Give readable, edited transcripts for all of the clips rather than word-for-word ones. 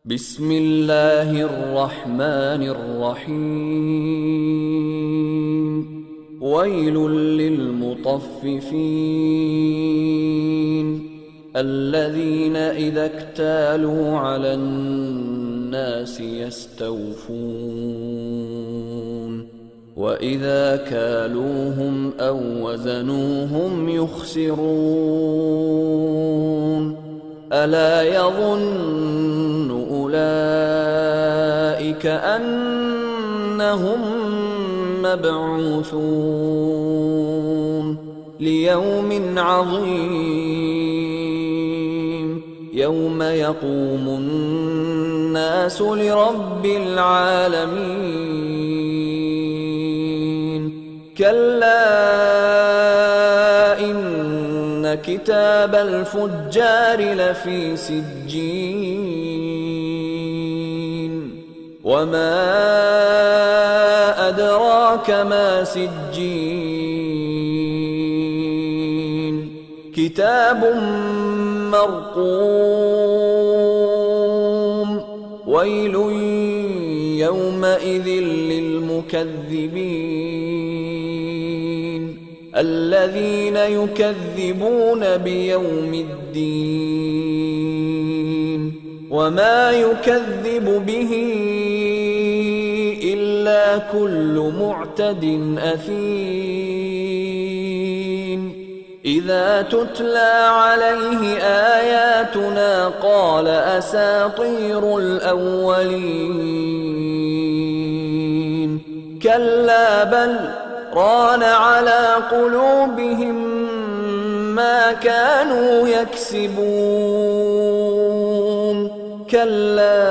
بسم الله الرحمن الرحيم ويل للمطففين الذين إذا اكتالوا على الناس يستوفون وإذا كالوهم أو وزنوهم يخسرون ألا يظن أولئك أنهم مبعوثون ليوم عظيم يوم يقوم الناس لرب العالمين كلا إن كتاب الفجار لفي سجين وما أدراك ما سجين كتاب مرقوم ويل يومئذ للمكذبين الذين يكذبون بيوم الدين وما يكذب به إلا كل معتد أثيم إذا تتلى عليه آياتنا قال أساطير الأولين كلا بل ران على قلوبهم ما كانوا يكسبون كلا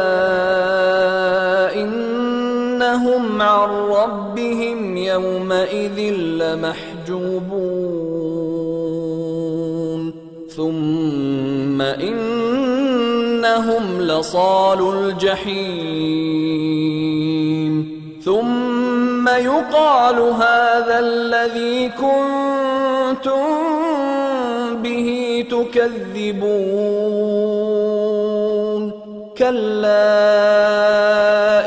إنهم عن ربهم يومئذ لمحجوبون ثم إنهم لصالو الجحيم ثم يقال هذا الذي كنتم به تكذبون كلا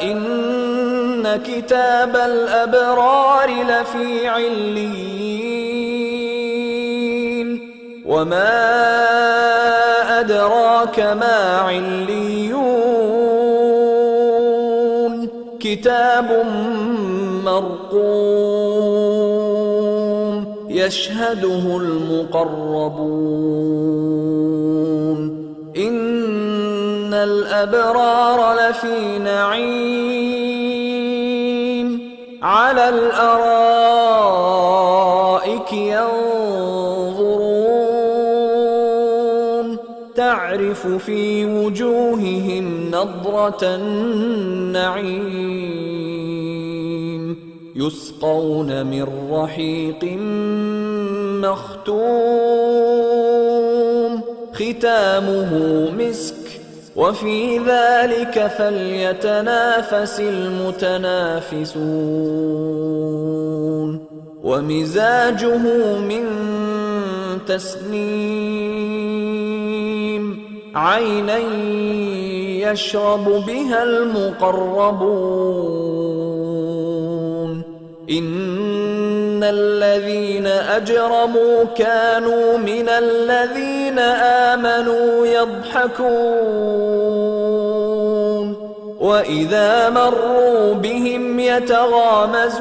إن كتاب الأبرار لفي عليين وما أدراك ما عليون كتاب مرقوم يشهده المقربون إن الأبرار لفي نعيم على الأرائك ينظرون تعرف في وجوههم نضرة النعيم يسقون من رحيق مختوم ختامه مسك وفي ذلك فليتنافس المتنافسون ومزاجه من تسنيم عينا يشرب بها المقربون إن الذين أجرموا كانوا من الذين آمنوا يضحكون وإذا مروا بهم يتغامزون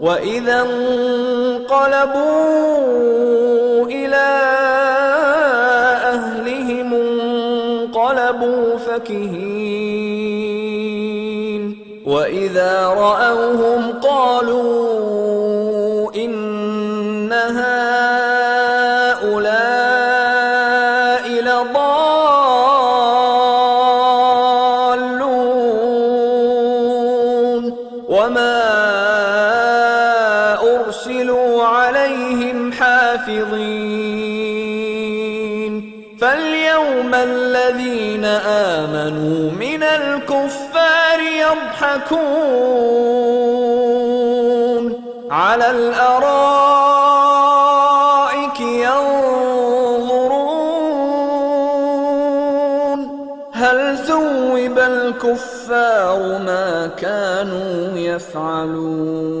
وإذا انقلبوا إلى أهلهم انقلبوا فكهين وإذا رأوهم قالوا إن هؤلاء لضالون وما أرسلوا عليهم حافظين فاليوم الذين آمنوا من الكفار يضحكون على الأرائك ينظرون هل ثوب الكفار ما كانوا يفعلون